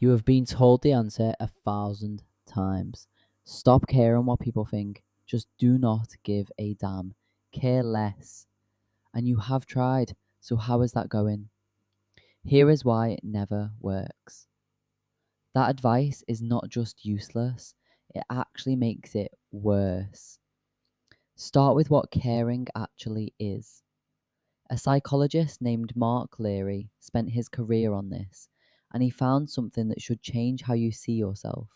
You have been told the answer 1,000 times. Stop caring what people think. Just do not give a damn. Care less. And you have tried, so how is that going? Here is why it never works. That advice is not just useless, it actually makes it worse. Start with what caring actually is. A psychologist named Mark Leary spent his career on this, and he found something that should change how you see yourself.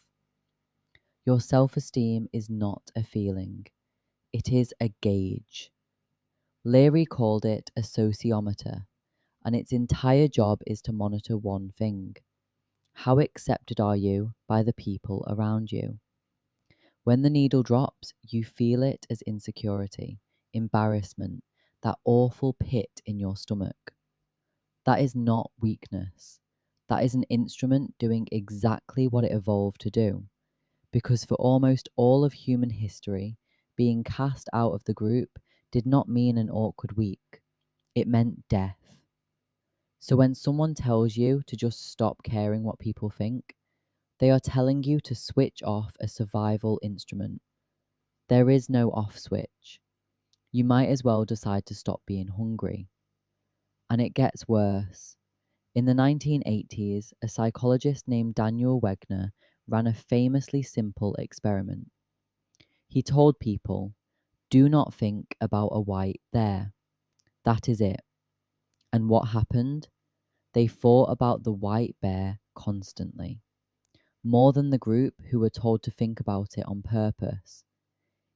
Your self-esteem is not a feeling, it is a gauge. Leary called it a sociometer, and its entire job is to monitor one thing. How accepted are you by the people around you? When the needle drops, you feel it as insecurity, embarrassment, that awful pit in your stomach. That is not weakness. That is an instrument doing exactly what it evolved to do. Because for almost all of human history, being cast out of the group did not mean an awkward week. It meant death. So when someone tells you to just stop caring what people think, they are telling you to switch off a survival instrument. There is no off switch. You might as well decide to stop being hungry. And it gets worse. In the 1980s, a psychologist named Daniel Wegner ran a famously simple experiment. He told people, do not think about a white there. That is it. And what happened? They thought about the white bear constantly, more than the group who were told to think about it on purpose.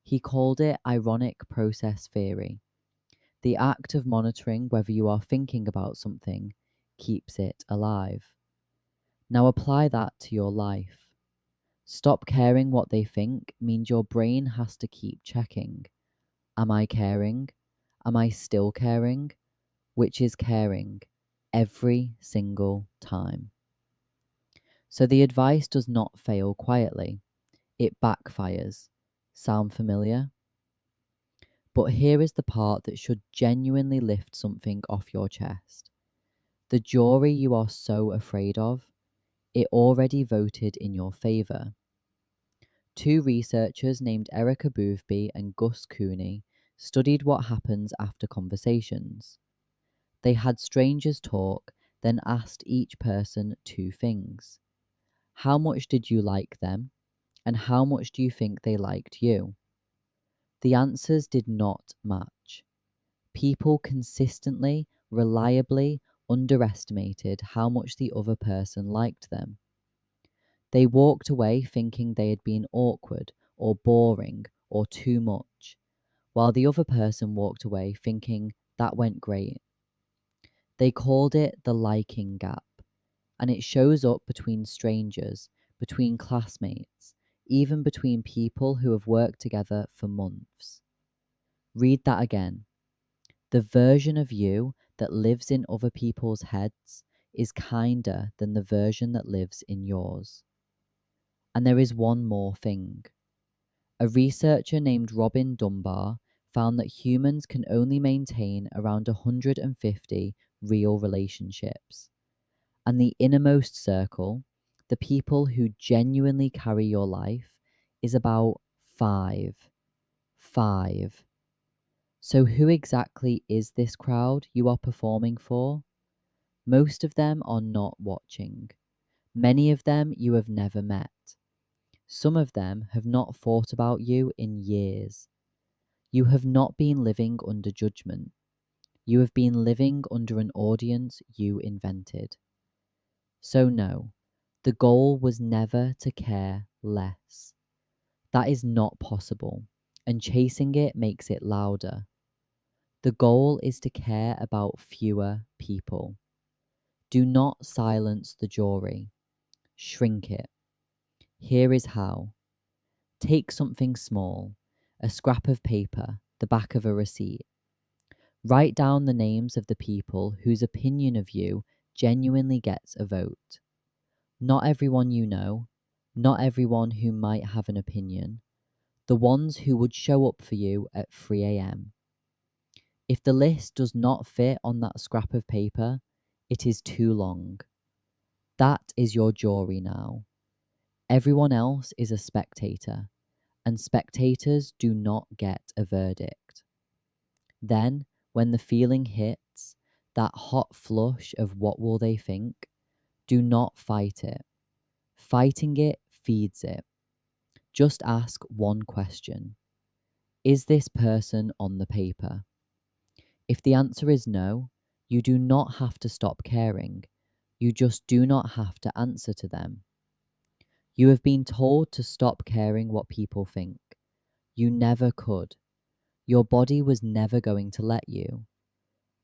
He called it ironic process theory. The act of monitoring whether you are thinking about something keeps it alive. Now apply that to your life. Stop caring what they think means your brain has to keep checking. Am I caring? Am I still caring? Which is caring every single time. So the advice does not fail quietly. It backfires. Sound familiar? But here is the part that should genuinely lift something off your chest. The jury you are so afraid of, it already voted in your favour. Two researchers named Erica Boothby and Gus Cooney studied what happens after conversations. They had strangers talk, then asked each person two things. How much did you like them? And how much do you think they liked you? The answers did not match. People consistently, reliably underestimated how much the other person liked them. They walked away thinking they had been awkward or boring or too much, while the other person walked away thinking that went great. They called it the liking gap, and it shows up between strangers, between classmates, even between people who have worked together for months. Read that again. The version of you that lives in other people's heads is kinder than the version that lives in yours. And there is one more thing. A researcher named Robin Dunbar found that humans can only maintain around 150 real relationships. And the innermost circle, the people who genuinely carry your life, is about 5. 5. So who exactly is this crowd you are performing for? Most of them are not watching. Many of them you have never met. Some of them have not thought about you in years. You have not been living under judgment. You have been living under an audience you invented. So no, the goal was never to care less. That is not possible, and chasing it makes it louder. The goal is to care about fewer people. Do not silence the jury. Shrink it. Here is how. Take something small, a scrap of paper, the back of a receipt. Write down the names of the people whose opinion of you genuinely gets a vote. Not everyone you know, not everyone who might have an opinion, the ones who would show up for you at 3 a.m. If the list does not fit on that scrap of paper, it is too long. That is your jury now. Everyone else is a spectator, and spectators do not get a verdict. Then, when the feeling hits, that hot flush of what will they think, do not fight it. Fighting it feeds it. Just ask one question. Is this person on the paper? If the answer is no, you do not have to stop caring. You just do not have to answer to them. You have been told to stop caring what people think. You never could. Your body was never going to let you.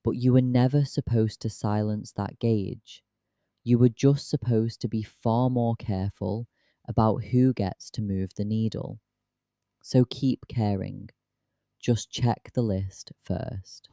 But you were never supposed to silence that gauge. You were just supposed to be far more careful about who gets to move the needle. So keep caring. Just check the list first.